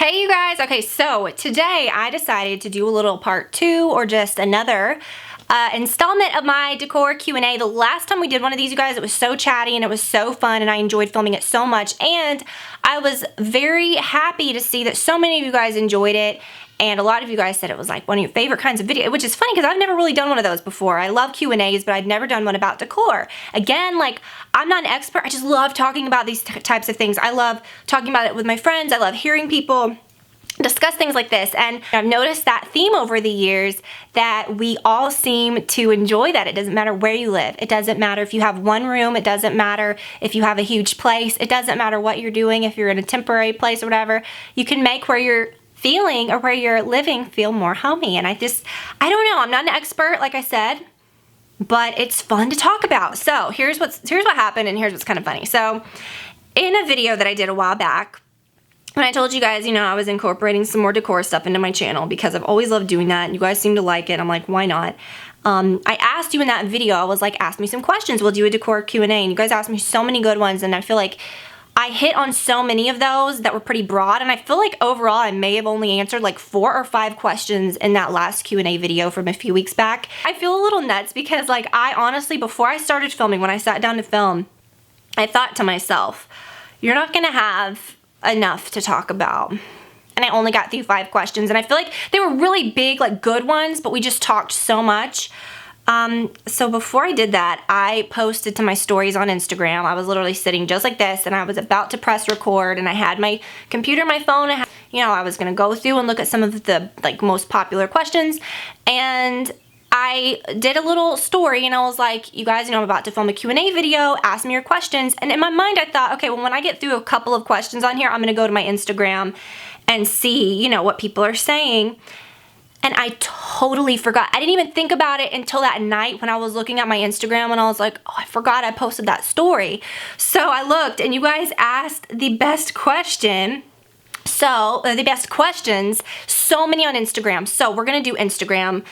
Hey you guys, okay, so today I decided to do a little part 2 or just another installment of my decor Q&A. The last time we did one of these, you guys, it was so chatty and it was so fun and I enjoyed filming it so much, and I was very happy to see that so many of you guys enjoyed it. And a lot of you guys said it was like one of your favorite kinds of video, which is funny because I've never really done one of those before. I love Q&As, but I'd never done one about decor. Again, like, I'm not an expert. I just love talking about these types of things. I love talking about it with my friends. I love hearing people discuss things like this, and I've noticed that theme over the years that we all seem to enjoy that. It doesn't matter where you live. It doesn't matter if you have one room. It doesn't matter if you have a huge place. It doesn't matter what you're doing, if you're in a temporary place or whatever. You can make where you're feeling or where you're living feel more homey. And I don't know, I'm not an expert, like I said, but it's fun to talk about. So here's what happened, and here's what's kind of funny. So in a video that I did a while back, when I told you guys, you know, I was incorporating some more decor stuff into my channel because I've always loved doing that and you guys seem to like it. I'm like, why not? I asked you in that video, I was like, ask me some questions. We'll do a decor Q&A, and you guys asked me so many good ones, and I feel like I hit on so many of those that were pretty broad, and I feel like overall I may have only answered like 4 or 5 questions in that last Q&A video from a few weeks back. I feel a little nuts because, like, I honestly, before I started filming, when I sat down to film, I thought to myself, you're not gonna have enough to talk about. And I only got through 5 questions, and I feel like they were really big, like good ones, but we just talked so much. So before I did that, I posted to my stories on Instagram. I was literally sitting just like this, and I was about to press record, and I had my computer, my phone, I was gonna go through and look at some of the like most popular questions, and I did a little story, and I was like, you guys, I'm about to film a Q&A video, ask me your questions. And in my mind, I thought, okay, well, when I get through a couple of questions on here, I'm gonna go to my Instagram and see, what people are saying. And I totally forgot. I didn't even think about it until that night when I was looking at my Instagram, and I was like, oh, I forgot I posted that story. So I looked, and you guys asked the best question. So, the best questions, so many on Instagram. So we're gonna do Instagram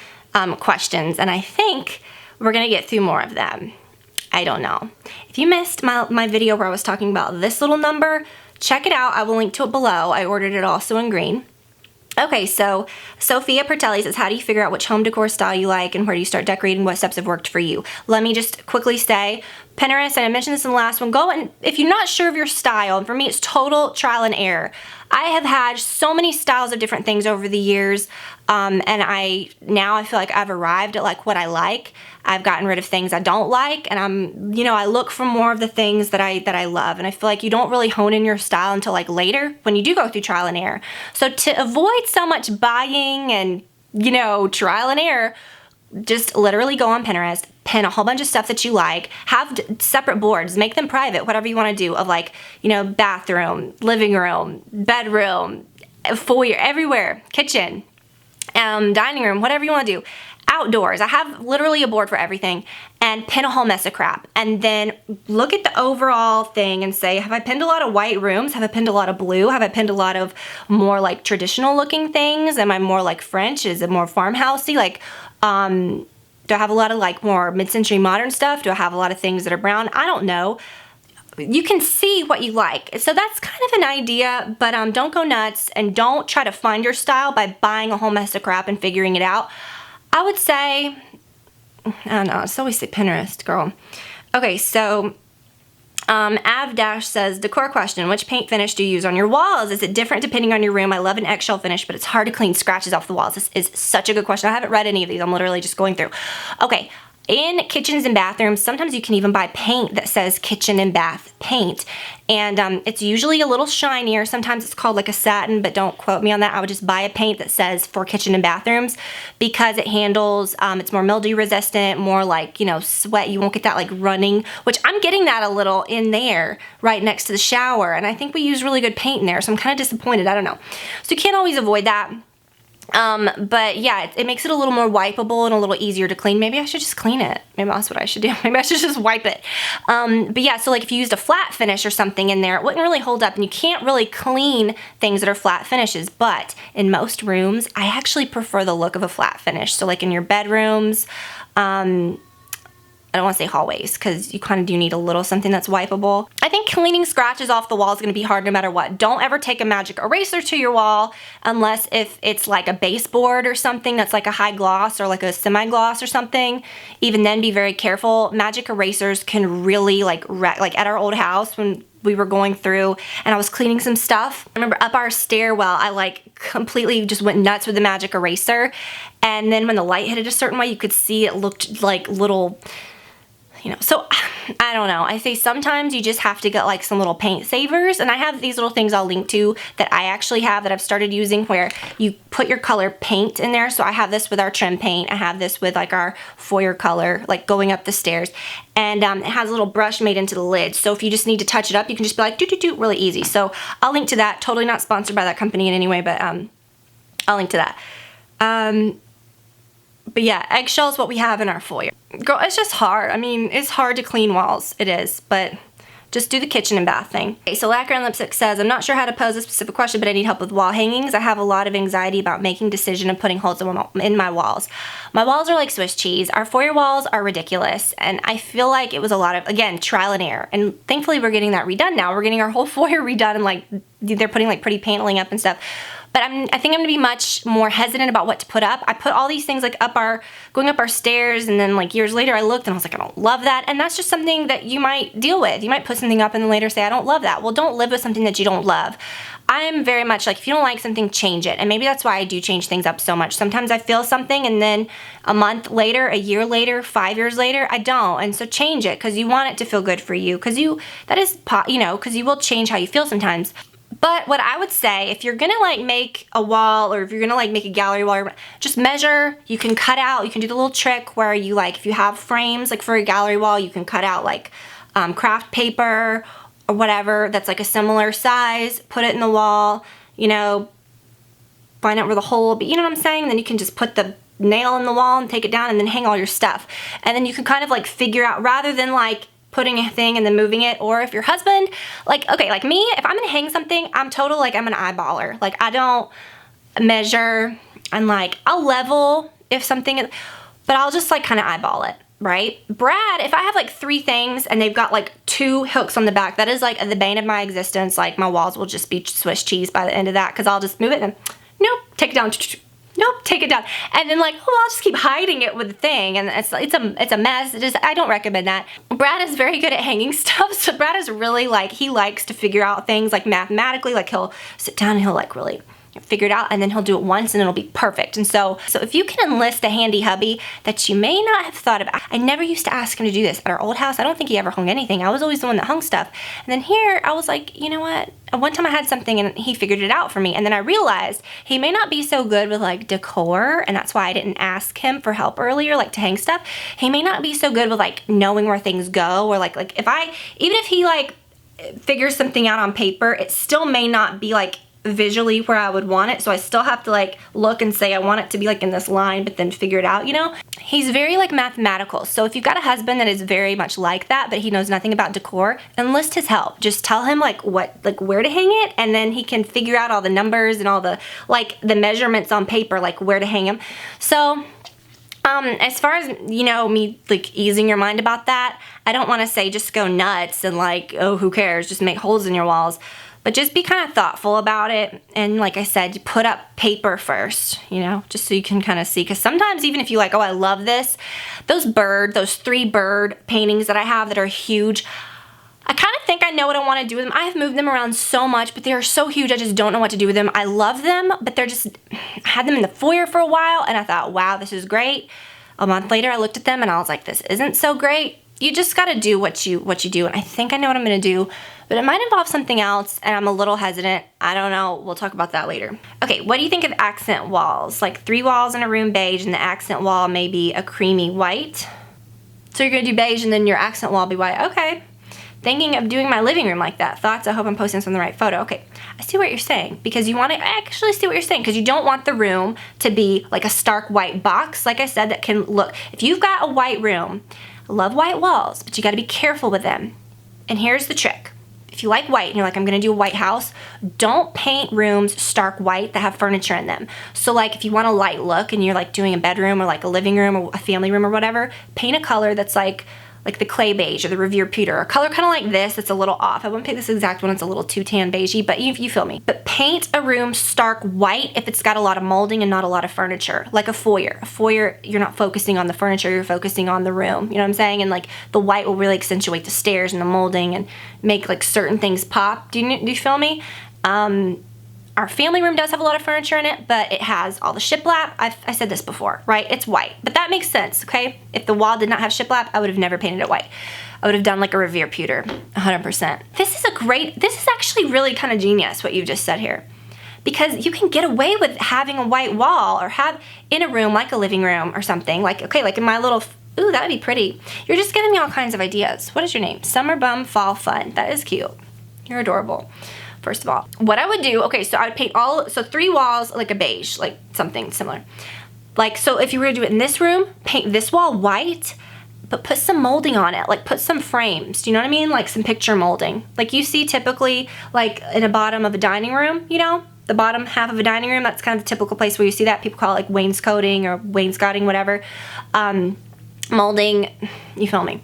questions, and I think we're gonna get through more of them. I don't know. If you missed my video where I was talking about this little number, check it out. I will link to it below. I ordered it also in green. Okay, so Sophia Pertelli says, how do you figure out which home decor style you like, and where do you start decorating? What steps have worked for you? Let me just quickly say, Pinterest, and I mentioned this in the last one, go and if you're not sure of your style, and for me it's total trial and error. I have had so many styles of different things over the years, and now I feel like I've arrived at like what I like. I've gotten rid of things I don't like, and I look for more of the things that I love, and I feel like you don't really hone in your style until like later when you do go through trial and error. So to avoid so much buying and, trial and error, just literally go on Pinterest, pin a whole bunch of stuff that you like, have separate boards, make them private, whatever you want to do, of like, bathroom, living room, bedroom, foyer, everywhere, kitchen, dining room, whatever you want to do. Outdoors, I have literally a board for everything, and pin a whole mess of crap, and then look at the overall thing and say, have I pinned a lot of white rooms? Have I pinned a lot of blue? Have I pinned a lot of more like traditional looking things? Am I more like French? Is it more farmhousey? Like, do I have a lot of like more mid-century modern stuff? Do I have a lot of things that are brown? I don't know. You can see what you like. So that's kind of an idea, but don't go nuts, and don't try to find your style by buying a whole mess of crap and figuring it out. I would say, I don't know, it's always say Pinterest, girl. Okay, so Av says, decor question, which paint finish do you use on your walls? Is it different depending on your room? I love an eggshell finish, but it's hard to clean scratches off the walls. This is such a good question. I haven't read any of these. I'm literally just going through. Okay. In kitchens and bathrooms, sometimes you can even buy paint that says kitchen and bath paint, and it's usually a little shinier. Sometimes it's called like a satin, but don't quote me on that. I would just buy a paint that says for kitchen and bathrooms, because it handles, it's more mildew resistant, more like, sweat. You won't get that like running, which I'm getting that a little in there right next to the shower, and I think we use really good paint in there, so I'm kind of disappointed. I don't know. So you can't always avoid that. But yeah, it makes it a little more wipeable and a little easier to clean. Maybe I should just clean it. Maybe that's what I should do. Maybe I should just wipe it. But yeah, so like if you used a flat finish or something in there, it wouldn't really hold up, and you can't really clean things that are flat finishes. But in most rooms, I actually prefer the look of a flat finish. So like in your bedrooms, I don't want to say hallways because you kind of do need a little something that's wipeable. I think cleaning scratches off the wall is going to be hard no matter what. Don't ever take a magic eraser to your wall unless if it's like a baseboard or something that's like a high gloss or like a semi-gloss or something. Even then, be very careful. Magic erasers can really like at our old house when we were going through and I was cleaning some stuff. I remember up our stairwell, I like completely just went nuts with the magic eraser. And then when the light hit it a certain way, you could see it looked like little, you know, so I don't know. I say sometimes you just have to get like some little paint savers, and I have these little things I'll link to that I actually have that I've started using where you put your color paint in there. So I have this with our trim paint. I have this with like our foyer color, like going up the stairs, and it has a little brush made into the lid. So if you just need to touch it up, you can just be like do really easy. So I'll link to that. Totally not sponsored by that company in any way, but I'll link to that. But yeah, eggshell is what we have in our foyer. Girl, it's just hard. I mean, it's hard to clean walls. It is, but just do the kitchen and bath thing. Okay, so Lacquer and Lipstick says, I'm not sure how to pose a specific question, but I need help with wall hangings. I have a lot of anxiety about making decision and putting holes in my walls. My walls are like Swiss cheese. Our foyer walls are ridiculous, and I feel like it was a lot of, again, trial and error. And thankfully, we're getting that redone now. We're getting our whole foyer redone, and like they're putting like pretty paneling up and stuff. But I think I'm gonna be much more hesitant about what to put up. I put all these things like going up our stairs, and then like years later I looked and I was like, I don't love that. And that's just something that you might deal with. You might put something up and then later say, I don't love that. Well, don't live with something that you don't love. I'm very much like, if you don't like something, change it. And maybe that's why I do change things up so much. Sometimes I feel something and then a month later, a year later, 5 years later, I don't. And so change it because you want it to feel good for you. Because because you will change how you feel sometimes. But what I would say, if you're gonna like make a wall, or if you're gonna like make a gallery wall, just measure. You can cut out, you can do the little trick where you like, if you have frames like for a gallery wall, you can cut out like craft paper or whatever that's like a similar size, put it in the wall, you know, find out where the hole will be, you know what I'm saying? Then you can just put the nail in the wall and take it down and then hang all your stuff. And then you can kind of like figure out, rather than like putting a thing and then moving it, or if your husband, like, okay, like me, if I'm gonna hang something, I'm an eyeballer. Like, I don't measure, and like, I'll level if something, but I'll just like kind of eyeball it, right? Brad, if I have like 3 things and they've got like 2 hooks on the back, that is like the bane of my existence. Like, my walls will just be Swiss cheese by the end of that, because I'll just move it and nope, take it down. Nope, take it down. And then like, oh, I'll just keep hiding it with the thing, and it's a mess. I don't recommend that. Brad is very good at hanging stuff. So Brad is really like, he likes to figure out things like mathematically. Like, he'll sit down and he'll like really figure it out, and then he'll do it once and it'll be perfect. And so if you can enlist a handy hubby that you may not have thought about. I never used to ask him to do this. At our old house, I don't think he ever hung anything. I was always the one that hung stuff. And then here, I was like, you know what? One time I had something and he figured it out for me, and then I realized he may not be so good with like decor, and that's why I didn't ask him for help earlier, like to hang stuff. He may not be so good with like knowing where things go, or like even if he like figures something out on paper, it still may not be like visually where I would want it. So I still have to like look and say I want it to be like in this line, but then figure it out, you know? He's very like mathematical. So if you've got a husband that is very much like that, but he knows nothing about decor, enlist his help. Just tell him like where to hang it, and then he can figure out all the numbers and all the like the measurements on paper, like where to hang them. So as far as, you know, me like easing your mind about that, I don't want to say just go nuts and like, oh, who cares, just make holes in your walls. But just be kind of thoughtful about it. And like I said, you put up paper first, you know, just so you can kind of see. Because sometimes even if you like, oh, I love this, those 3 bird paintings that I have that are huge, I kind of think I know what I want to do with them. I have moved them around so much, but they are so huge, I just don't know what to do with them. I love them, but I had them in the foyer for a while, and I thought, wow, this is great. A month later, I looked at them and I was like, this isn't so great. You just got to do what you do. And I think I know what I'm going to do, but it might involve something else, and I'm a little hesitant. I don't know. We'll talk about that later. Okay, what do you think of accent walls? Like 3 walls in a room beige, and the accent wall may be a creamy white. So you're going to do beige and then your accent wall be white. Okay. Thinking of doing my living room like that. Thoughts? I hope I'm posting this on the right photo. Okay, I see what you're saying, because you want to, I actually see what you're saying, because you don't want the room to be like a stark white box, like I said, that can look, if you've got a white room, I love white walls, but you got to be careful with them. And here's the trick. If you like white and you're like, I'm going to do a white house, don't paint rooms stark white that have furniture in them. So like if you want a light look and you're like doing a bedroom or like a living room or a family room or whatever, paint a color that's like like the clay beige or the Revere pewter, a color kind of like this that's a little off. I wouldn't pick this exact one, it's a little too tan beigey, but you feel me. But paint a room stark white if it's got a lot of molding and not a lot of furniture, like a foyer. A foyer, you're not focusing on the furniture, you're focusing on the room, you know what I'm saying? And like the white will really accentuate the stairs and the molding and make like certain things pop. Do you feel me? Our family room does have a lot of furniture in it, but it has all the shiplap. I said this before, right? It's white, but that makes sense, okay? If the wall did not have shiplap, I would have never painted it white. I would have done like a Revere pewter, 100%. This is actually really kind of genius what you just said here, because you can get away with having a white wall or have in a room like a living room or something. Like, okay, like in my little, ooh, that would be pretty. You're just giving me all kinds of ideas. What is your name? Summer Bum Fall Fun. That is cute. You're adorable. First of all, what I would do, okay, so I would paint so 3 walls like a beige, like something similar. Like, so if you were to do it in this room, paint this wall white, but put some molding on it, like put some frames, do you know what I mean? Like some picture molding. Like you see typically like in the bottom of a dining room, you know? The bottom half of a dining room, that's kind of the typical place where you see that. People call it like wainscoting or wainscoting, whatever. Molding, you feel me?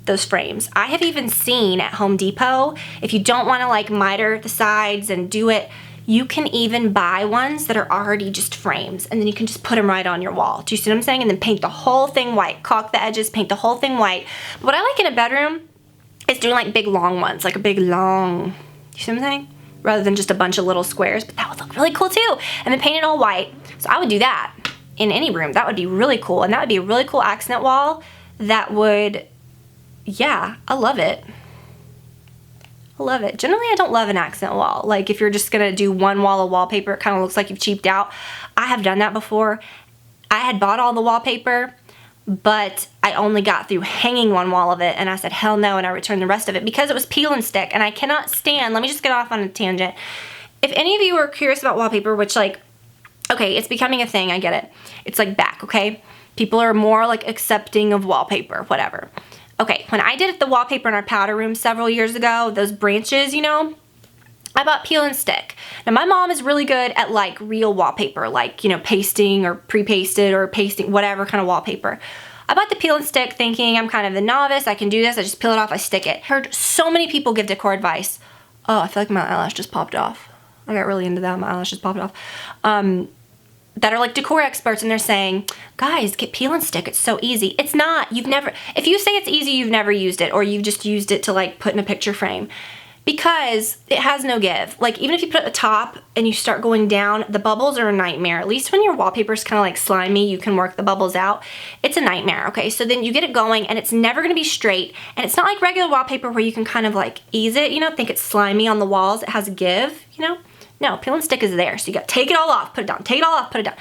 Those frames. I have even seen at Home Depot, if you don't want to like miter the sides and do it, you can even buy ones that are already just frames, and then you can just put them right on your wall. Do you see what I'm saying? And then paint the whole thing white, caulk the edges, paint the whole thing white. But what I like in a bedroom is doing like big long ones, like a big long, you see what I'm saying? Rather than just a bunch of little squares, but that would look really cool too. And then paint it all white. So I would do that in any room. That would be really cool. And that would be a really cool accent wall that would, yeah, I love it. I love it. Generally, I don't love an accent wall. Like if you're just gonna do one wall of wallpaper, it kind of looks like you've cheaped out. I have done that before. I had bought all the wallpaper, but I only got through hanging one wall of it, and I said, hell no, and I returned the rest of it because it was peel and stick, and I cannot stand, let me just get off on a tangent. If any of you are curious about wallpaper, which like, okay, it's becoming a thing, I get it. It's like back, okay? People are more like accepting of wallpaper, whatever. Okay, when I did the wallpaper in our powder room several years ago, those branches, you know, I bought peel and stick. Now my mom is really good at like real wallpaper, like, you know, pasting or pre-pasted or pasting, whatever kind of wallpaper. I bought the peel and stick thinking I'm kind of the novice, I can do this, I just peel it off, I stick it. Heard so many people give decor advice. Oh, I feel like my eyelash just popped off. I got really into that, my eyelash just popped off. That are like decor experts, and they're saying, guys, get peel and stick, it's so easy. It's not. You've never, if you say it's easy, you've never used it, or you've just used it to like put in a picture frame, because it has no give. Like even if you put it at the top and you start going down, the bubbles are a nightmare. At least when your wallpaper is kind of like slimy, you can work the bubbles out. It's a nightmare, okay? So then you get it going and it's never gonna be straight, and it's not like regular wallpaper where you can kind of like ease it, you know, think it's slimy on the walls, it has a give, you know? No, peel and stick is there, so you gotta take it all off, put it down, take it all off, put it down.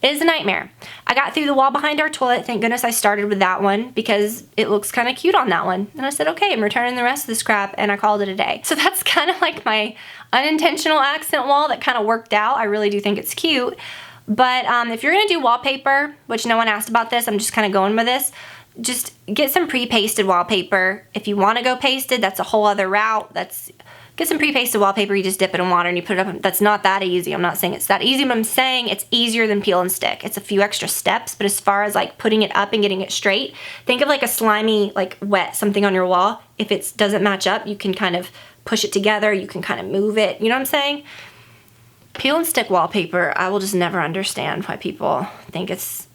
It is a nightmare. I got through the wall behind our toilet, thank goodness I started with that one because it looks kind of cute on that one. And I said, okay, I'm returning the rest of this crap, and I called it a day. So that's kind of like my unintentional accent wall that kind of worked out. I really do think it's cute. But if you're gonna do wallpaper, which no one asked about this, I'm just kind of going with this, just get some pre-pasted wallpaper. If you wanna go pasted, that's a whole other route. Get some pre-pasted wallpaper, you just dip it in water and you put it up. That's not that easy. I'm not saying it's that easy, but I'm saying it's easier than peel and stick. It's a few extra steps, but as far as like putting it up and getting it straight, think of like a slimy, like wet something on your wall. If it doesn't match up, you can kind of push it together, you can kind of move it, you know what I'm saying? Peel and stick wallpaper, I will just never understand why people think it's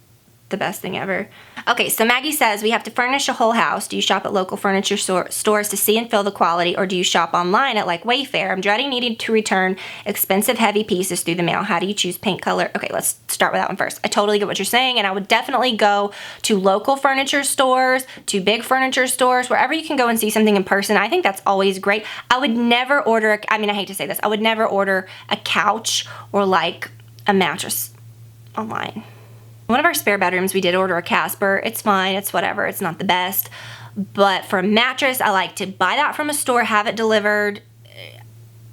the best thing ever. Okay, so Maggie says, we have to furnish a whole house. Do you shop at local furniture stores to see and feel the quality, or do you shop online at like Wayfair? I'm dreading needing to return expensive heavy pieces through the mail. How do you choose paint color? Okay, let's start with that one first. I totally get what you're saying, and I would definitely go to local furniture stores, to big furniture stores, wherever you can go and see something in person. I think that's always great. I would never order, I mean, I hate to say this, I would never order a couch or like a mattress online. One of our spare bedrooms, we did order a Casper. It's fine, it's whatever, it's not the best. But for a mattress, I like to buy that from a store, have it delivered.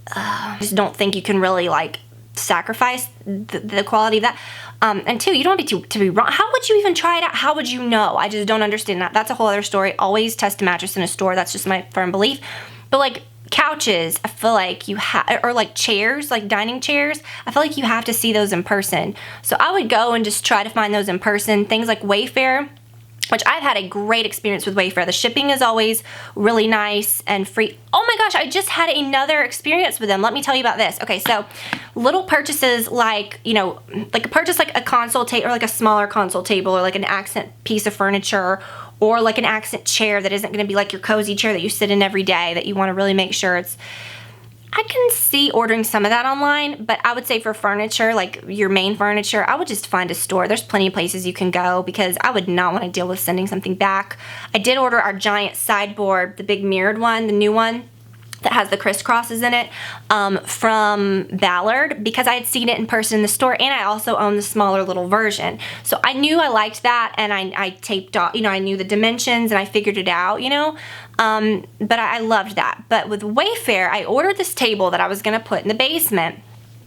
I just don't think you can really like sacrifice the quality of that. And two, you don't want to be wrong. How would you even try it out? How would you know? I just don't understand that. That's a whole other story. Always test a mattress in a store. That's just my firm belief. But like couches, I feel like you have, or like chairs, like dining chairs, I feel like you have to see those in person. So I would go and just try to find those in person. Things like Wayfair, which I've had a great experience with Wayfair. The shipping is always really nice and free. Oh my gosh, I just had another experience with them. Let me tell you about this. Okay, so little purchases like, you know, like a purchase like a console table or like a smaller console table or like an accent piece of furniture or like an accent chair that isn't going to be like your cozy chair that you sit in every day, that you want to really make sure it's... I can see ordering some of that online, but I would say for furniture, like your main furniture, I would just find a store. There's plenty of places you can go because I would not want to deal with sending something back. I did order our giant sideboard, the big mirrored one, the new one that has the crisscrosses in it, from Ballard because I had seen it in person in the store, and I also own the smaller little version. So I knew I liked that, and I taped off, you know, I knew the dimensions and I figured it out, you know. But I loved that. But with Wayfair, I ordered this table that I was gonna put in the basement.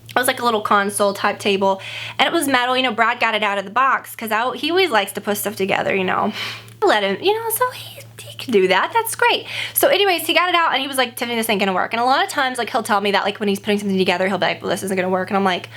It was like a little console type table, and it was metal. You know, Brad got it out of the box because he always likes to put stuff together, you know. I let him, you know, so he can do that. That's great. So anyways, he got it out and he was like, Tiffany, this ain't gonna work. And a lot of times, like, he'll tell me that, like, when he's putting something together, he'll be like, well, this isn't gonna work. And I'm like,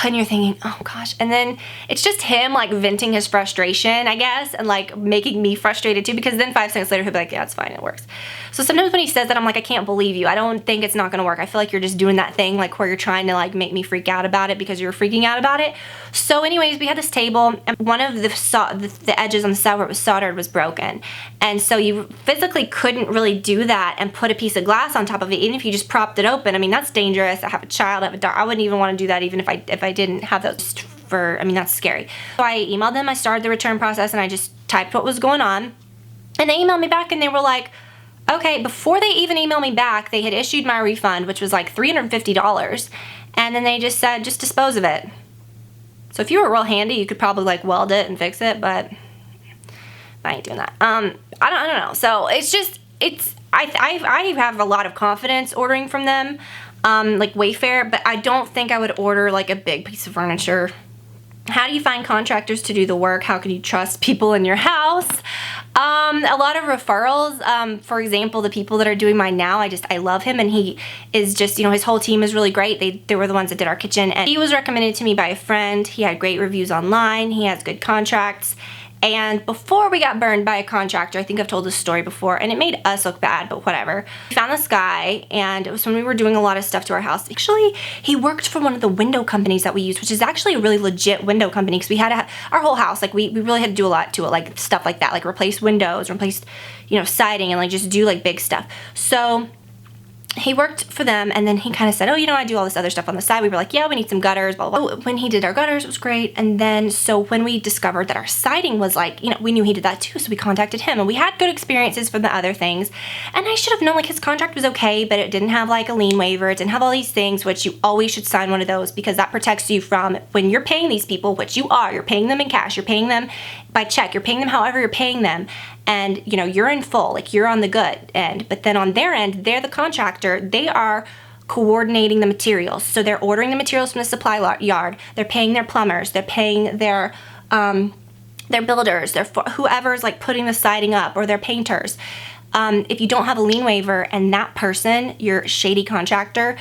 and you're thinking, oh gosh. And then it's just him like venting his frustration, I guess, and like making me frustrated too, because then 5 seconds later he'll be like, yeah, it's fine, it works. So sometimes when he says that, I'm like, I can't believe you. I don't think it's not gonna work. I feel like you're just doing that thing like where you're trying to like make me freak out about it because you're freaking out about it. So anyways, we had this table and one of the edges on the side where it was soldered was broken. And so you physically couldn't really do that and put a piece of glass on top of it, even if you just propped it open. I mean, that's dangerous. I have a child, I have a dog. I wouldn't even want to do that even if I didn't have those I mean, that's scary. So I emailed them, I started the return process, and I just typed what was going on. And they emailed me back and they were like, okay, before they even emailed me back, they had issued my refund, which was like $350. And then they just said, just dispose of it. So if you were real handy, you could probably like weld it and fix it, but I ain't doing that. I don't know. So it's just, I have a lot of confidence ordering from them, like Wayfair, but I don't think I would order like a big piece of furniture. How do you find contractors to do the work? How can you trust people in your house? A lot of referrals. For example, the people that are doing mine now, I love him, and he is just, you know, his whole team is really great. They were the ones that did our kitchen, and he was recommended to me by a friend. He had great reviews online. He has good contracts. And before we got burned by a contractor, I think I've told this story before, and it made us look bad, but whatever. We found this guy, and it was when we were doing a lot of stuff to our house. Actually, he worked for one of the window companies that we use, which is actually a really legit window company, because we had to have our whole house, like we really had to do a lot to it, like stuff like that, like replace windows, replace, you know, siding, and like just do like big stuff. So he worked for them, and then he kind of said, oh, you know, I do all this other stuff on the side. We were like, yeah, we need some gutters, blah, blah, blah. When he did our gutters, it was great. And then, so when we discovered that our siding was like, you know, we knew he did that too, so we contacted him, and we had good experiences from the other things. And I should have known, like, his contract was okay, but it didn't have like a lien waiver. It didn't have all these things, which you always should sign one of those, because that protects you from, when you're paying these people, which you are, you're paying them in cash, you're paying them by check, you're paying them however you're paying them. And, you know, you're in full, like you're on the good end. But then on their end, they're the contractor. They are coordinating the materials. So they're ordering the materials from the supply yard. They're paying their plumbers. They're paying their builders. Their whoever's like putting the siding up, or their painters. If you don't have a lien waiver and that person, your shady contractor,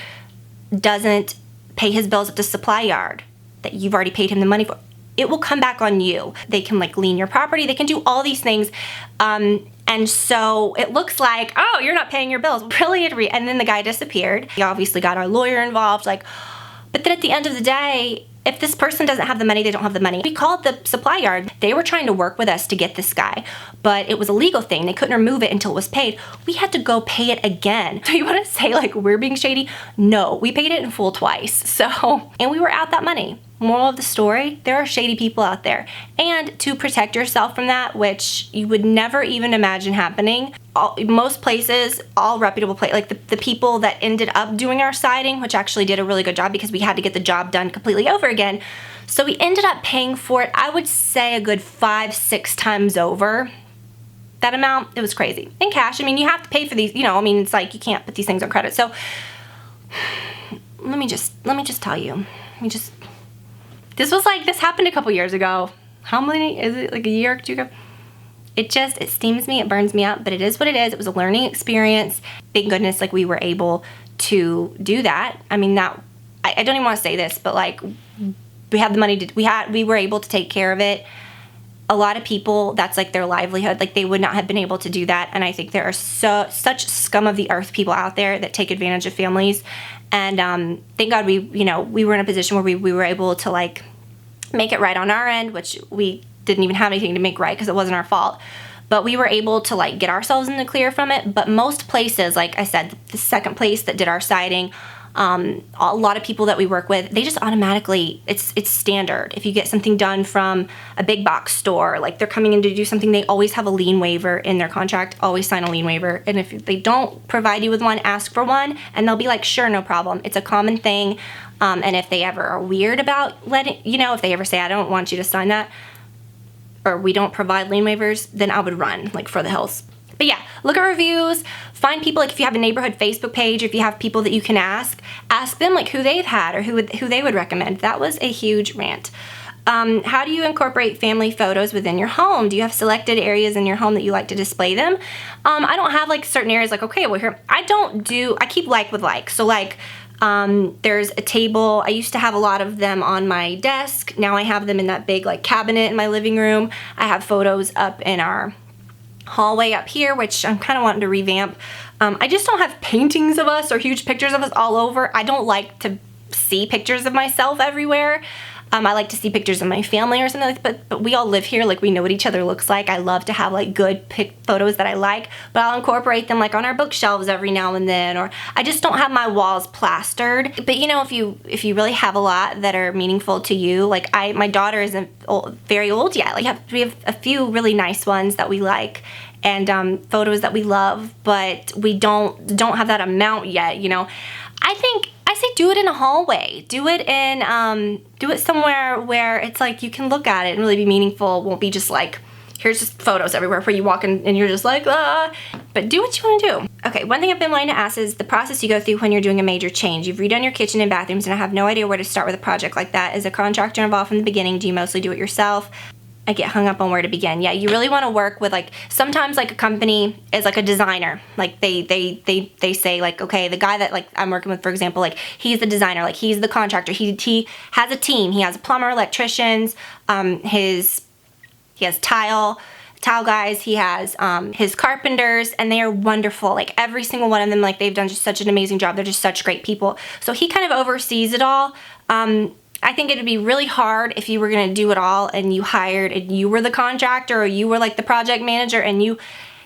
doesn't pay his bills at the supply yard that you've already paid him the money for, it will come back on you. They can like lien your property. They can do all these things. And so it looks like, oh, you're not paying your bills. Really? And then the guy disappeared. He obviously got our lawyer involved. Like, but then at the end of the day, if this person doesn't have the money, they don't have the money. We called the supply yard. They were trying to work with us to get this guy, but it was a legal thing. They couldn't remove it until it was paid. We had to go pay it again. So you want to say like we're being shady? No, we paid it in full twice. So, and we were out that money. Moral of the story, there are shady people out there. And to protect yourself from that, which you would never even imagine happening, most places, all reputable places, like the people that ended up doing our siding, which actually did a really good job because we had to get the job done completely over again. So we ended up paying for it, I would say a good 5-6 times over that amount. It was crazy. In cash, I mean, you have to pay for these, you know, I mean, it's like you can't put these things on credit. So let me just tell you, this happened a couple years ago. How many, is it like a year or two ago? It steams me, it burns me up, but it is what it is. It was a learning experience. Thank goodness, like, we were able to do that. I mean, I don't even want to say this, but like, we had the money we were able to take care of it. a lot of people, that's like their livelihood. Like they would not have been able to do that. And I think there are such scum of the earth people out there that take advantage of families. And thank God we were in a position where we were able to like make it right on our end, which we didn't even have anything to make right because it wasn't our fault. But we were able to like get ourselves in the clear from it. But most places, like I said, the second place that did our siding, a lot of people that we work with, they just automatically, it's standard. If you get something done from a big box store, like they're coming in to do something, they always have a lien waiver in their contract, always sign a lien waiver. And if they don't provide you with one, ask for one, and they'll be like, sure, no problem. It's a common thing. And if they ever are weird about letting, if they ever say, I don't want you to sign that, or we don't provide lien waivers, then I would run, like, for the hills. But yeah, look at reviews, find people, like if you have a neighborhood Facebook page, if you have people that you can ask them like who they've had or who they would recommend. That was a huge rant. How do you incorporate family photos within your home? Do you have selected areas in your home that you like to display them? I don't have like certain areas like, okay, well here, I keep like with like. So like, there's a table. I used to have a lot of them on my desk. Now I have them in that big like cabinet in my living room. I have photos up in our hallway up here, which I'm kind of wanting to revamp. I just don't have paintings of us or huge pictures of us all over. I don't like to see pictures of myself everywhere. I like to see pictures of my family or something like that, but we all live here, like we know what each other looks like. I love to have like good photos that I like, but I'll incorporate them like on our bookshelves every now and then, or I just don't have my walls plastered. But if you really have a lot that are meaningful to you, like my daughter isn't very old yet. Like we have a few really nice ones that we like, and photos that we love, but we don't have that amount yet. I say do it in a hallway. Do it somewhere where it's like you can look at it and really be meaningful. It won't be just like, here's just photos everywhere where you walk in and you're just like, ah. But do what you want to do. Okay, one thing I've been wanting to ask is the process you go through when you're doing a major change. You've redone your kitchen and bathrooms and I have no idea where to start with a project like that. Is a contractor involved from the beginning? Do you mostly do it yourself? I get hung up on where to begin. Yeah, you really want to work with like, sometimes like a company is like a designer. Like they say like, okay, the guy that like I'm working with, for example, like he's the designer, like he's the contractor. He has a team. He has plumber, electricians, he has tile guys, he has his carpenters, and they are wonderful. Like every single one of them, like they've done just such an amazing job. They're just such great people. So he kind of oversees it all. I think it would be really hard if you were going to do it all and you were the contractor or you were like the project manager and you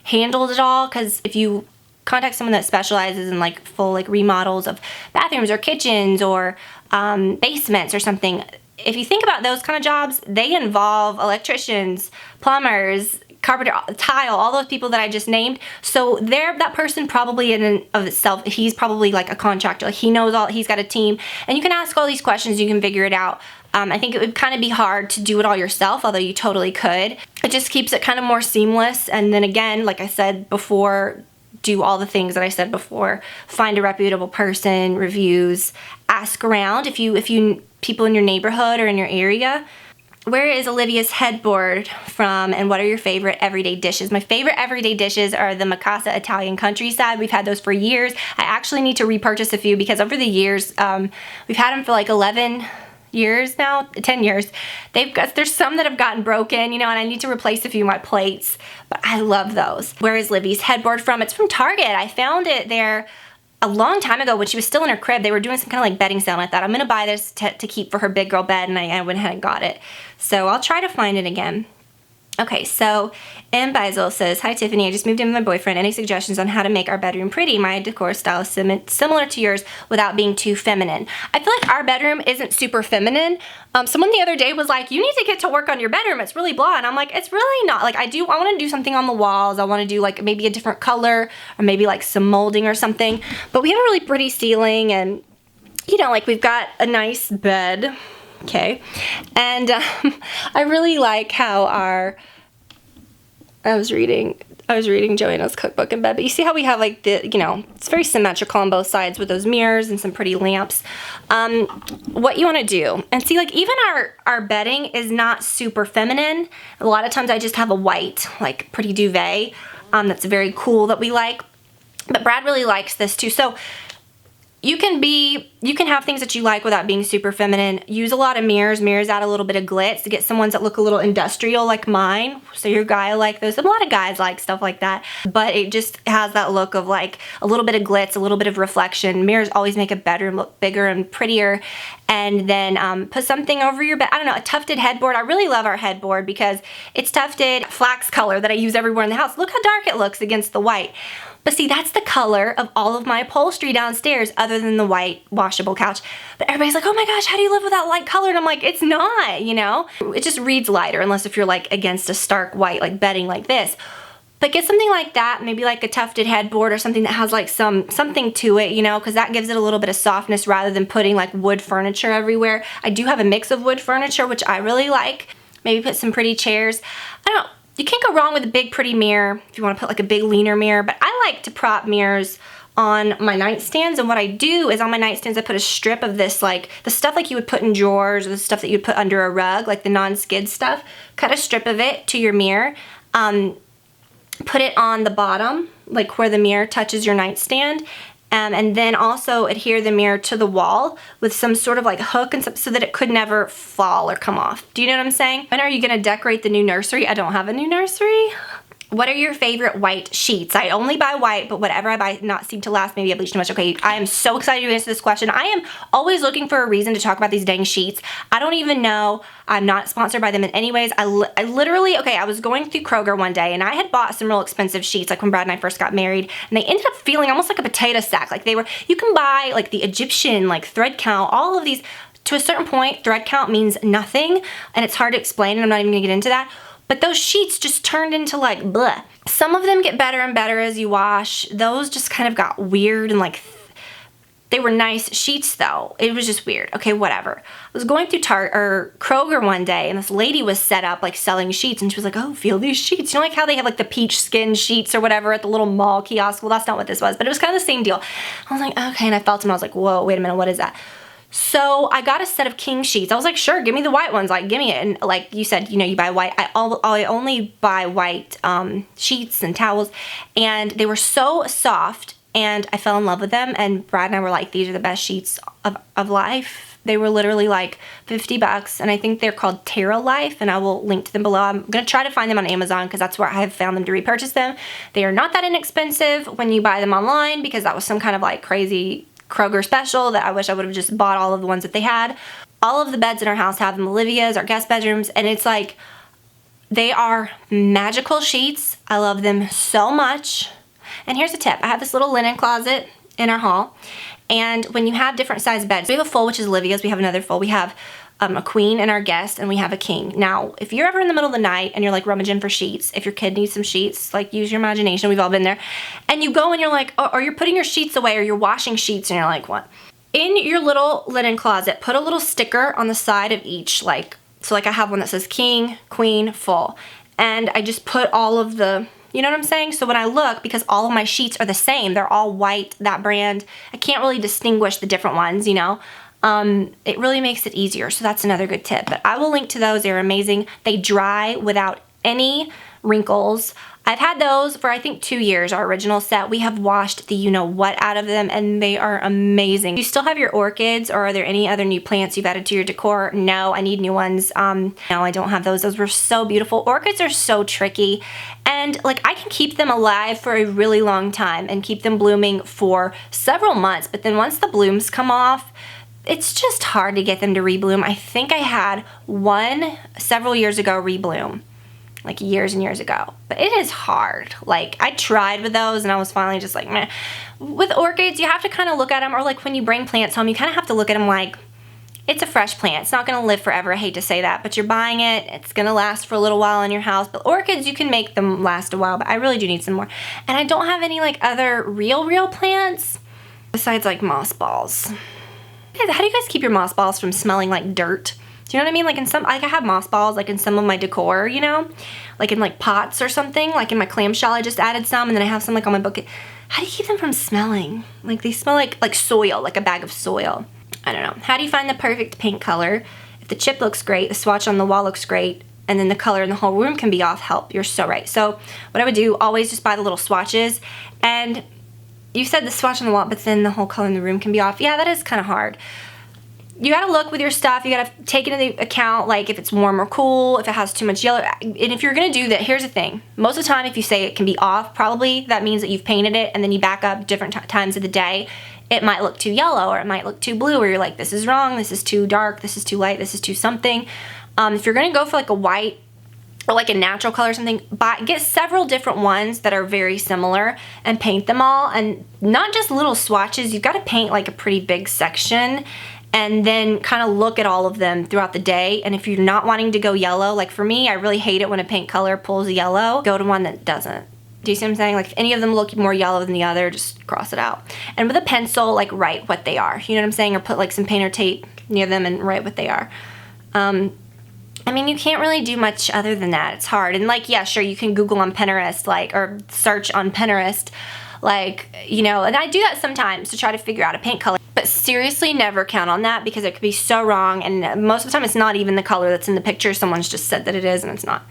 handled it all, because if you contact someone that specializes in like full like remodels of bathrooms or kitchens or basements or something, if you think about those kind of jobs, they involve electricians, plumbers, carpenter, tile, all those people that I just named. So that person probably in and of itself, he's probably like a contractor. Like he knows all, he's got a team, and you can ask all these questions, you can figure it out. I think it would kind of be hard to do it all yourself, although you totally could. It just keeps it kind of more seamless. And then again, like I said before, do all the things that I said before. Find a reputable person, reviews, ask around if you people in your neighborhood or in your area. Where is Olivia's headboard from, and what are your favorite everyday dishes? My favorite everyday dishes are the Macassa Italian Countryside. We've had those for years. I actually need to repurchase a few because over the years, we've had them for like 11 years now, 10 years. There's some that have gotten broken, and I need to replace a few of my plates, but I love those. Where is Livy's headboard from? It's from Target. I found it there a long time ago when she was still in her crib. They were doing some kind of like bedding sale, and I thought I'm gonna buy this to keep for her big girl bed, and I went ahead and got it. So I'll try to find it again. Okay, so M. Beisel says, hi Tiffany, I just moved in with my boyfriend. Any suggestions on how to make our bedroom pretty? My decor style is similar to yours without being too feminine. I feel like our bedroom isn't super feminine. Someone the other day was like, you need to get to work on your bedroom. It's really blah. And I'm like, it's really not. Like I want to do something on the walls. I want to do like maybe a different color or maybe like some molding or something. But we have a really pretty ceiling, and like we've got a nice bed. Okay, and I really like how I was reading Joanna's cookbook in bed, but you see how we have like it's very symmetrical on both sides with those mirrors and some pretty lamps. What you want to do, and see, like even our bedding is not super feminine. A lot of times I just have a white, like pretty duvet that's very cool that we like, but Brad really likes this too. So you can have things that you like without being super feminine. Use a lot of mirrors. Mirrors add a little bit of glitz to get some ones that look a little industrial like mine. So your guy will like those. A lot of guys like stuff like that. But it just has that look of like a little bit of glitz, a little bit of reflection. Mirrors always make a bedroom look bigger and prettier. And then put something over your bed. I don't know, a tufted headboard. I really love our headboard because it's tufted flax color that I use everywhere in the house. Look how dark it looks against the white. But see, that's the color of all of my upholstery downstairs other than the white washable couch. But everybody's like, oh my gosh, how do you live with that light color? And I'm like, it's not, you know? It just reads lighter unless if you're like against a stark white like bedding like this. But get something like that, maybe like a tufted headboard or something that has like something to it, you know, because that gives it a little bit of softness rather than putting like wood furniture everywhere. I do have a mix of wood furniture, which I really like. Maybe put some pretty chairs. I don't know. You can't go wrong with a big pretty mirror if you want to put like a big leaner mirror, but I like to prop mirrors on my nightstands, and what I do is on my nightstands I put a strip of this, like the stuff like you would put in drawers or the stuff that you'd put under a rug, like the non-skid stuff. Cut a strip of it to your mirror, put it on the bottom, like where the mirror touches your nightstand, and then also adhere the mirror to the wall with some sort of like hook and stuff so that it could never fall or come off. Do you know what I'm saying? When are you gonna decorate the new nursery? I don't have a new nursery. What are your favorite white sheets? I only buy white, but whatever I buy not seem to last. Maybe I bleach too much. Okay, I am so excited to answer this question. I am always looking for a reason to talk about these dang sheets. I don't even know. I'm not sponsored by them in any ways. I literally, okay, I was going through Kroger one day and I had bought some real expensive sheets like when Brad and I first got married, and they ended up feeling almost like a potato sack. Like they were, you can buy like the Egyptian, like thread count, all of these. To a certain point, thread count means nothing and it's hard to explain, and I'm not even gonna get into that. But those sheets just turned into like bleh. Some of them get better and better as you wash. Those just kind of got weird and like, they were nice sheets though. It was just weird. Okay, whatever. I was going through Kroger one day and this lady was set up like selling sheets, and she was like, oh, feel these sheets. You know like how they have like the peach skin sheets or whatever at the little mall kiosk? Well, that's not what this was, but it was kind of the same deal. I was like, okay, and I felt them. I was like, whoa, wait a minute, what is that? So I got a set of king sheets. I was like, sure, give me the white ones. Like, give me it. And like you said, you know, you buy white. I only buy white sheets and towels. And they were so soft. And I fell in love with them. And Brad and I were like, these are the best sheets of life. They were literally like $50. And I think they're called Terra Life. And I will link to them below. I'm going to try to find them on Amazon because that's where I have found them to repurchase them. They are not that inexpensive when you buy them online, because that was some kind of like crazy Kroger special that I wish I would have just bought all of the ones that they had. All of the beds in our house have them. Olivia's, our guest bedrooms, and it's like, they are magical sheets. I love them so much. And here's a tip. I have this little linen closet in our hall, and when you have different size beds, we have a full, which is Olivia's, we have another full, we have a queen and our guest, and we have a king. Now, if you're ever in the middle of the night and you're like rummaging for sheets, if your kid needs some sheets, like use your imagination, we've all been there, and you go and you're like, or you're putting your sheets away or you're washing sheets and you're like, what? In your little linen closet, put a little sticker on the side of each, like, so like I have one that says king, queen, full, and I just put all of the, you know what I'm saying? So when I look, because all of my sheets are the same, they're all white, that brand, I can't really distinguish the different ones, you know? It really makes it easier. So that's another good tip. But I will link to those. They're amazing. They dry without any wrinkles. I've had those for I think 2 years, our original set. We have washed the you-know-what out of them, and they are amazing. Do you still have your orchids, or are there any other new plants you've added to your decor? No, I need new ones. No, I don't have those. Those were so beautiful. Orchids are so tricky, and like I can keep them alive for a really long time and keep them blooming for several months, but then once the blooms come off, it's just hard to get them to rebloom. I think I had one several years ago rebloom, like years and years ago, but it is hard. Like I tried with those and I was finally just like, meh. With orchids, you have to kind of look at them, or like when you bring plants home, you kind of have to look at them like it's a fresh plant. It's not going to live forever. I hate to say that, but you're buying it. It's going to last for a little while in your house. But orchids, you can make them last a while, but I really do need some more. And I don't have any like other real plants besides like moss balls. How do you guys keep your moss balls from smelling like dirt? Do you know what I mean? Like in some, like I have moss balls like in some of my decor, you know? Like in like pots or something. Like in my clamshell, I just added some, and then I have some like on my bucket. How do you keep them from smelling? Like they smell like soil, like a bag of soil. I don't know. How do you find the perfect paint color? If the chip looks great, the swatch on the wall looks great, and then the color in the whole room can be off, help. You're so right. So what I would do, always just buy the little swatches, and you said the swatch on the wall, but then the whole color in the room can be off. Yeah, that is kind of hard. You gotta look with your stuff. You gotta take into account, like, if it's warm or cool, if it has too much yellow. And if you're gonna do that, here's the thing. Most of the time, if you say it can be off, probably that means that you've painted it, and then you back up different times of the day. It might look too yellow, or it might look too blue, or you're like, this is wrong, this is too dark, this is too light, this is too something. If you're gonna go for like a white or like a natural color or something, get several different ones that are very similar and paint them all. And not just little swatches, you've gotta paint like a pretty big section, and then kind of look at all of them throughout the day. And if you're not wanting to go yellow, like for me, I really hate it when a paint color pulls yellow, go to one that doesn't. Do you see what I'm saying? Like if any of them look more yellow than the other, just cross it out. And with a pencil, like write what they are. You know what I'm saying? Or put like some painter tape near them and write what they are. I mean, you can't really do much other than that. It's hard. And like, yeah, sure, you can Google on Pinterest, like, or search on Pinterest, like, you know, and I do that sometimes to try to figure out a paint color. But seriously, never count on that, because it could be so wrong, and most of the time it's not even the color that's in the picture. Someone's just said that it is, and it's not.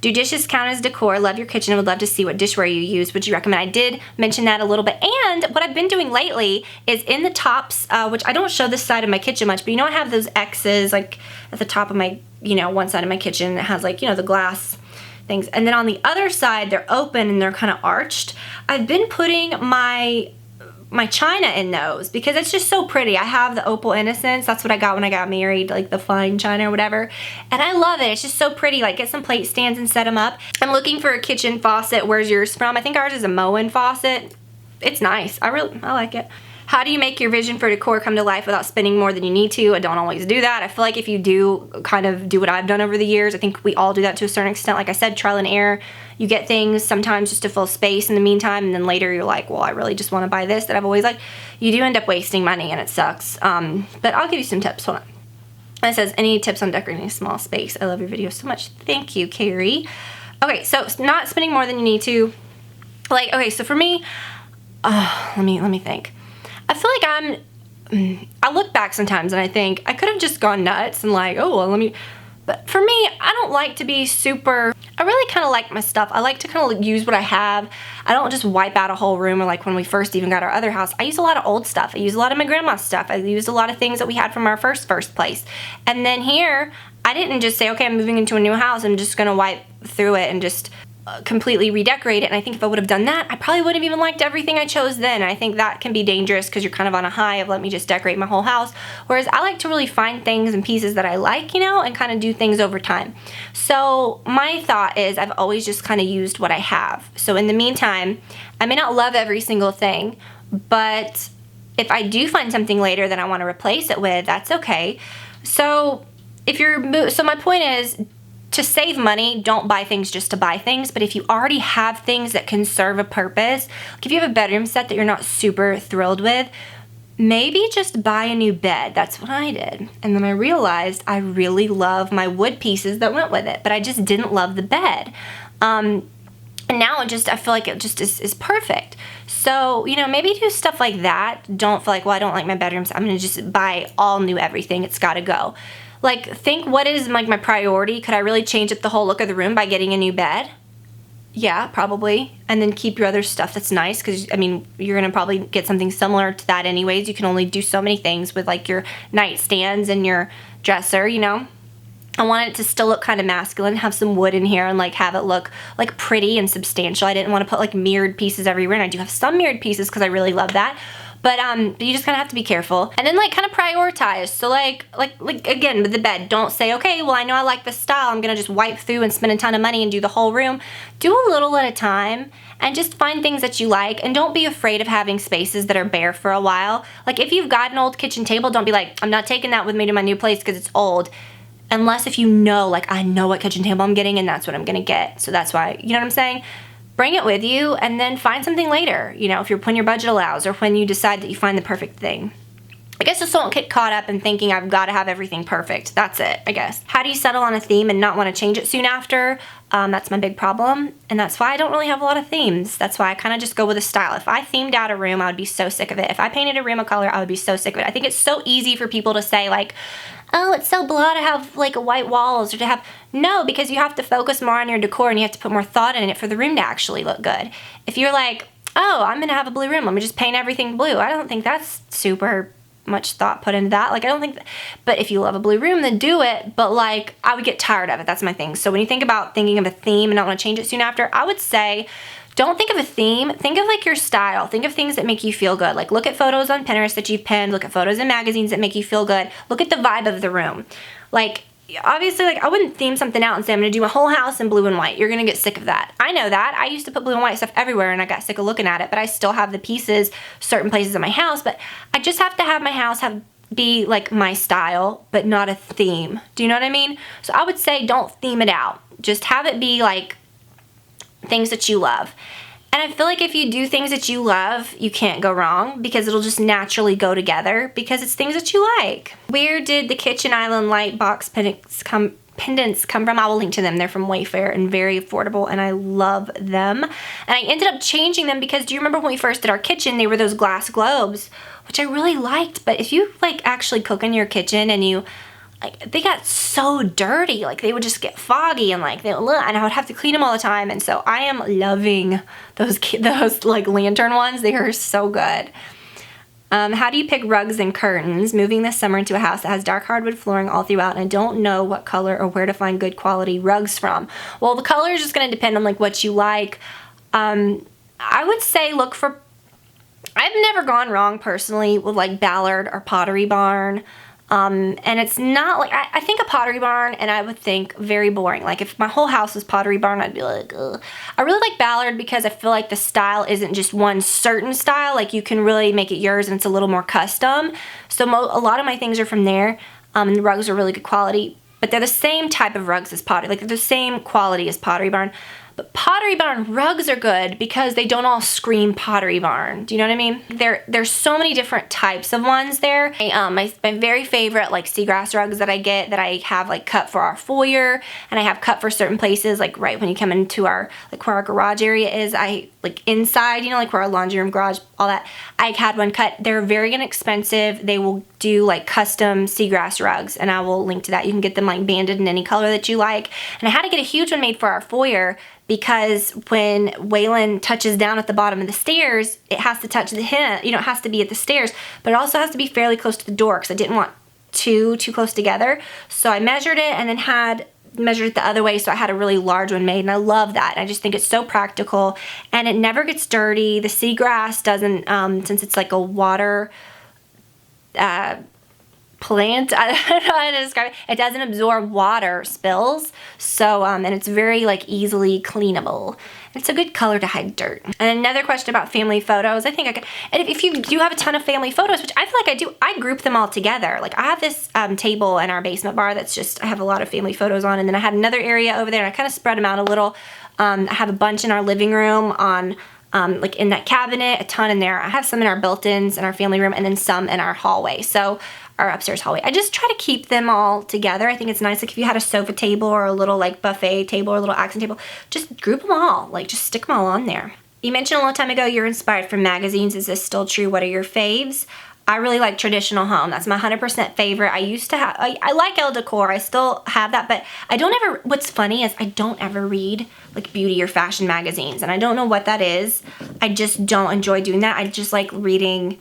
Do dishes count as decor? Love your kitchen and would love to see what dishware you use. Would you recommend? I did mention that a little bit. And what I've been doing lately is in the tops, which I don't show this side of my kitchen much, but you know I have those X's like at the top of my, you know, one side of my kitchen. It has like, you know, the glass things. And then on the other side, they're open and they're kind of arched. I've been putting my china in those because it's just so pretty. I have the Opal Innocence. That's what I got when I got married, like the fine china or whatever. And I love it. It's just so pretty. Like, get some plate stands and set them up. I'm looking for a kitchen faucet. Where's yours from? I think ours is a Moen faucet. It's nice. I like it. How do you make your vision for decor come to life without spending more than you need to? I don't always do that. I feel like if you do kind of do what I've done over the years, I think we all do that to a certain extent. Like I said, trial and error. You get things sometimes just to fill space in the meantime, and then later you're like, well, I really just want to buy this that I've always liked. You do end up wasting money, and it sucks. But I'll give you some tips. Hold on. And it says, any tips on decorating a small space? I love your video so much. Thank you, Carrie. Okay, so not spending more than you need to. Like, okay, so for me, let me think. I feel like I look back sometimes and I think I could have just gone nuts and like, oh, well, but for me, I don't like to be super, I really kind of like my stuff. I like to kind of use what I have. I don't just wipe out a whole room, or like when we first even got our other house. I use a lot of old stuff. I use a lot of my grandma's stuff. I used a lot of things that we had from our first place. And then here, I didn't just say, okay, I'm moving into a new house. I'm just going to wipe through it and just completely redecorate it. And I think if I would have done that, I probably would have even liked everything I chose then. I think that can be dangerous because you're kind of on a high of let me just decorate my whole house. Whereas I like to really find things and pieces that I like, you know, and kind of do things over time. So my thought is I've always just kind of used what I have. So in the meantime, I may not love every single thing, but if I do find something later that I want to replace it with, that's okay. So so my point is, to save money, don't buy things just to buy things, but if you already have things that can serve a purpose, like if you have a bedroom set that you're not super thrilled with, maybe just buy a new bed. That's what I did. And then I realized I really love my wood pieces that went with it, but I just didn't love the bed. And now I feel like it just is perfect. So, you know, maybe do stuff like that. Don't feel like, well, I don't like my bedroom set. I'm going to just buy all new everything. It's got to go. Like, think, what is like my priority? Could I really change up the whole look of the room by getting a new bed? Yeah, probably. And then keep your other stuff that's nice, because, I mean, you're going to probably get something similar to that anyways. You can only do so many things with, like, your nightstands and your dresser, you know? I wanted it to still look kind of masculine, have some wood in here, and, like, have it look, like, pretty and substantial. I didn't want to put, like, mirrored pieces everywhere, and I do have some mirrored pieces because I really love that. But you just kind of have to be careful. And then, like, kind of prioritize. So, like again, with the bed, don't say, okay, well, I know I like this style. I'm going to just wipe through and spend a ton of money and do the whole room. Do a little at a time and just find things that you like. And don't be afraid of having spaces that are bare for a while. Like, if you've got an old kitchen table, don't be like, I'm not taking that with me to my new place because it's old. Unless if you know, like, I know what kitchen table I'm getting and that's what I'm going to get. So that's why, you know what I'm saying? Bring it with you and then find something later, you know, when your budget allows or when you decide that you find the perfect thing. I guess just don't get caught up in thinking I've got to have everything perfect. That's it, I guess. How do you settle on a theme and not want to change it soon after? That's my big problem, and that's why I don't really have a lot of themes. That's why I kind of just go with a style. If I themed out a room, I would be so sick of it. If I painted a room a color, I would be so sick of it. I think it's so easy for people to say, like, oh, it's so blah to have, like, white walls or to have... No, because you have to focus more on your decor and you have to put more thought in it for the room to actually look good. If you're like, oh, I'm gonna have a blue room, let me just paint everything blue. I don't think that's super much thought put into that. Like, I don't think that, but if you love a blue room, then do it. But like, I would get tired of it. That's my thing. So when you think about thinking of a theme and not want to change it soon after, I would say, don't think of a theme. Think of like your style. Think of things that make you feel good. Like, look at photos on Pinterest that you've pinned. Look at photos in magazines that make you feel good. Look at the vibe of the room. Like, obviously, like, I wouldn't theme something out and say I'm gonna do my whole house in blue and white. You're gonna get sick of that. I know that. I used to put blue and white stuff everywhere and I got sick of looking at it, but I still have the pieces certain places in my house. But I just have to have my house be like my style, but not a theme. Do you know what I mean? So I would say don't theme it out. Just have it be like things that you love. And I feel like if you do things that you love, you can't go wrong because it'll just naturally go together because it's things that you like. Where did the kitchen island light box pendants come from? I will link to them. They're from Wayfair and very affordable and I love them. And I ended up changing them because do you remember when we first did our kitchen, they were those glass globes, which I really liked. But if you like actually cook in your kitchen and you like, they got so dirty, like they would just get foggy and like and I would have to clean them all the time. And so I am loving those like lantern ones. They are so good. How do you pick rugs and curtains? Moving this summer into a house that has dark hardwood flooring all throughout and I don't know what color or where to find good quality rugs from. Well, the color is just going to depend on like what you like. I would say look for, I've never gone wrong personally with like Ballard or Pottery Barn. And it's not like, I think a Pottery Barn and I would think very boring. Like if my whole house was Pottery Barn, I'd be like, ugh. I really like Ballard because I feel like the style isn't just one certain style. Like you can really make it yours and it's a little more custom. So a lot of my things are from there. And the rugs are really good quality, but they're the same type of rugs as Pottery, like they're the same quality as Pottery Barn. But Pottery Barn rugs are good because they don't all scream Pottery Barn. Do you know what I mean? There's so many different types of ones there. My very favorite like seagrass rugs that I get that I have like cut for our foyer and I have cut for certain places like right when you come into our like where our garage area is. I like inside, you know, like where our laundry room, garage, all that. I had one cut. They're very inexpensive. They will do like custom seagrass rugs and I will link to that. You can get them like banded in any color that you like. And I had to get a huge one made for our foyer because when Waylon touches down at the bottom of the stairs, it has to touch the hem, you know, it has to be at the stairs, but it also has to be fairly close to the door because I didn't want too close together. So I measured it and then had measured it the other way, so I had a really large one made and I love that. I just think it's so practical and it never gets dirty. The seagrass doesn't, since it's like a water plant, I don't know how to describe it. It doesn't absorb water spills, so and it's very like easily cleanable. It's a good color to hide dirt. And another question about family photos. I think I could, and if you do have a ton of family photos, which I feel like I do, I group them all together. Like I have this table in our basement bar that's just, I have a lot of family photos on, and then I had another area over there and I kind of spread them out a little. I have a bunch in our living room on like in that cabinet, a ton in there. I have some in our built-ins in our family room and then some in our hallway. So our upstairs hallway. I just try to keep them all together. I think it's nice. Like if you had a sofa table or a little like buffet table or a little accent table, just group them all. Like just stick them all on there. You mentioned a long time ago you're inspired from magazines. Is this still true? What are your faves? I really like Traditional Home. That's my 100% favorite. I used to have, I like Elle Decor. I still have that, but I don't ever, what's funny is I don't ever read like beauty or fashion magazines, and I don't know what that is. I just don't enjoy doing that. I just like reading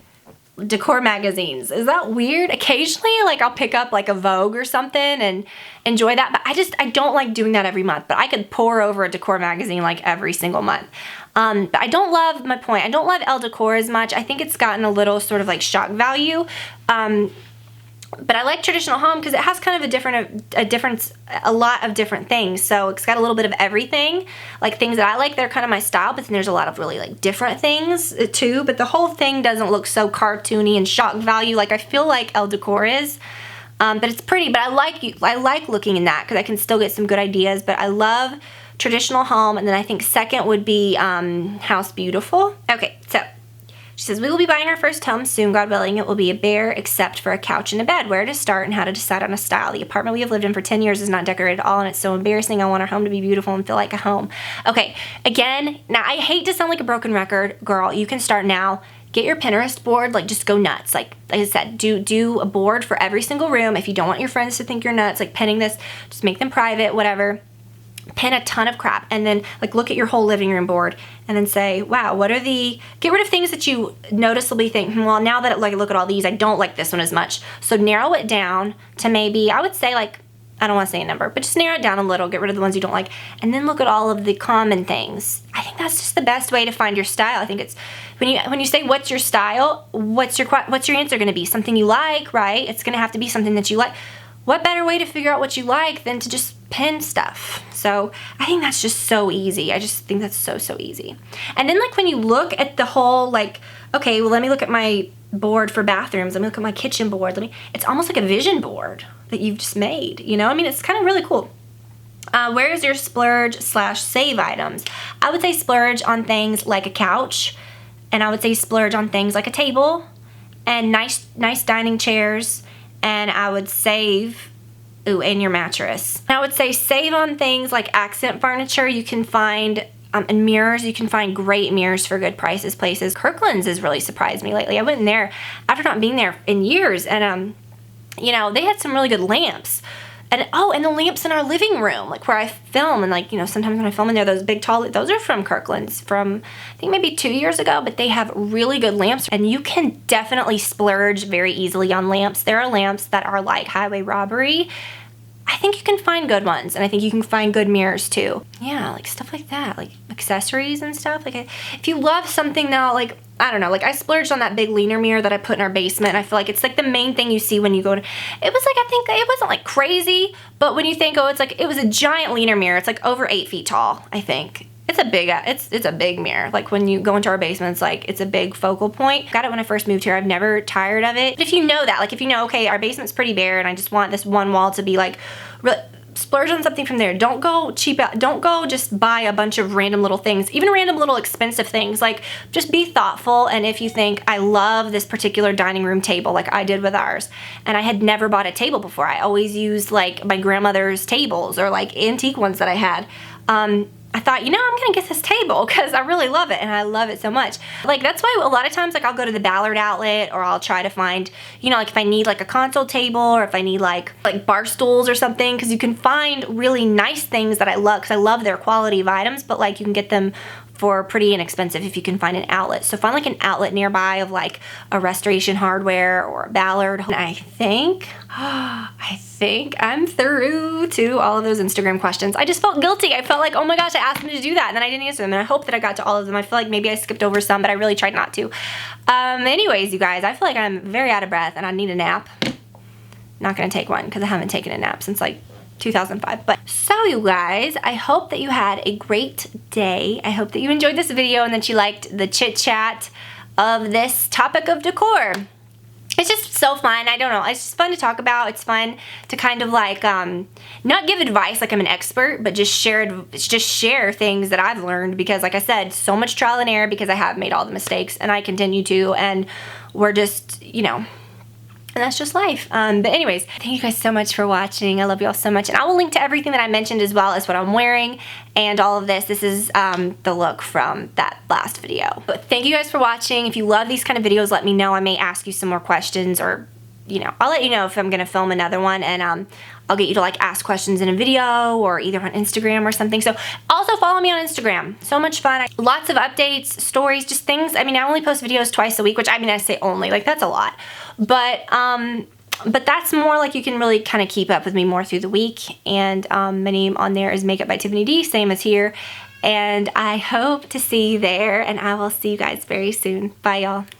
decor magazines. Is that weird? Occasionally, like I'll pick up like a Vogue or something and enjoy that, but I don't like doing that every month, but I could pour over a decor magazine like every single month. But I don't love, my point, I don't love Elle Decor as much. I think it's gotten a little sort of like shock value. But I like Traditional Home because it has kind of a lot of different things. So it's got a little bit of everything, like things that I like, they're kind of my style, but then there's a lot of really like different things too. But the whole thing doesn't look so cartoony and shock value like I feel like Elle Decor is. But it's pretty, but I like looking in that because I can still get some good ideas. But I love Traditional Home, and then I think second would be House Beautiful. Okay, so she says, we will be buying our first home soon, God willing. It will be a bare except for a couch and a bed. Where to start and how to decide on a style. The apartment we have lived in for 10 years is not decorated at all, and it's so embarrassing. I want our home to be beautiful and feel like a home. Okay, again, now I hate to sound like a broken record, girl. You can start now. Get your Pinterest board, like just go nuts. Like I said, do a board for every single room. If you don't want your friends to think you're nuts, like pinning this, just make them private, whatever. pin a ton of crap and then like look at your whole living room board and then say, wow, what are get rid of things that you noticeably think, well, now that I look at all these, I don't like this one as much. So narrow it down to maybe, I would say like, I don't want to say a number, but just narrow it down a little, get rid of the ones you don't like, and then look at all of the common things. I think that's just the best way to find your style. I think it's, when you say what's your style, what's your answer going to be? Something you like, right? It's going to have to be something that you like. What better way to figure out what you like than to just pin stuff? So I think that's just so easy. I just think that's so, so easy. And then like when you look at the whole like, okay, well let me look at my board for bathrooms. Let me look at my kitchen board. It's almost like a vision board that you've just made, you know? I mean, it's kind of really cool. Where is your splurge / save items? I would say splurge on things like a couch, and I would say splurge on things like a table and nice dining chairs, and I would save, and your mattress. I would say save on things like accent furniture. You can find, and mirrors, you can find great mirrors for good prices places. Kirkland's has really surprised me lately. I went in there after not being there in years, and you know, they had some really good lamps. And and the lamps in our living room, like where I film, and like, you know, sometimes when I film in there, those big tall, those are from Kirkland's from, I think maybe 2 years ago, but they have really good lamps, and you can definitely splurge very easily on lamps. There are lamps that are like highway robbery. I think you can find good ones, and I think you can find good mirrors too. Yeah, like stuff like that, like accessories and stuff. Like if you love something now, like, I don't know, like I splurged on that big leaner mirror that I put in our basement, and I feel like it's like the main thing you see when you go to, it was like, I think it wasn't like crazy, but when you think, oh, it's like, it was a giant leaner mirror. It's like over 8 feet tall, I think. It's a big mirror. Like when you go into our basement, it's like, it's a big focal point. Got it when I first moved here. I've never tired of it. But if you know that, like if you know, okay, our basement's pretty bare and I just want this one wall to be like, splurge on something from there. Don't go cheap out. Don't go just buy a bunch of random little things, even random little expensive things. Like just be thoughtful. And if you think, I love this particular dining room table, like I did with ours, and I had never bought a table before. I always used like my grandmother's tables or like antique ones that I had. I thought, you know, I'm gonna get this table because I really love it and I love it so much. Like that's why a lot of times like I'll go to the Ballard outlet, or I'll try to find, you know, like if I need like a console table, or if I need like bar stools or something, because you can find really nice things that I love, because I love their quality of items, but like you can get them for pretty inexpensive if you can find an outlet. So find like an outlet nearby of like a Restoration Hardware or a Ballard. And I think I'm through to all of those Instagram questions. I just felt guilty. I felt like, oh my gosh, I asked them to do that and then I didn't answer them. And I hope that I got to all of them. I feel like maybe I skipped over some, but I really tried not to. Anyways, you guys, I feel like I'm very out of breath and I need a nap. Not gonna take one because I haven't taken a nap since like 2005. But so you guys, I hope that you had a great day. I hope that you enjoyed this video and that you liked the chit chat of this topic of decor. It's just so fun. I don't know. It's just fun to talk about. It's fun to kind of like not give advice like I'm an expert, but just share things that I've learned, because like I said, so much trial and error, because I have made all the mistakes and I continue to, and we're just, you know, and that's just life. But anyways, thank you guys so much for watching. I love you all so much. And I will link to everything that I mentioned, as well as what I'm wearing and all of this. This is the look from that last video. But thank you guys for watching. If you love these kind of videos, let me know. I may ask you some more questions, or, you know, I'll let you know if I'm gonna film another one, and I'll get you to like ask questions in a video, or either on Instagram or something. So also follow me on Instagram. So much fun. Lots of updates, stories, just things. I mean, I only post videos twice a week, which I mean, I say only, like that's a lot. But that's more like you can really kind of keep up with me more through the week. And my name on there is MakeupByTiffanyD, same as here. And I hope to see you there, and I will see you guys very soon. Bye, y'all.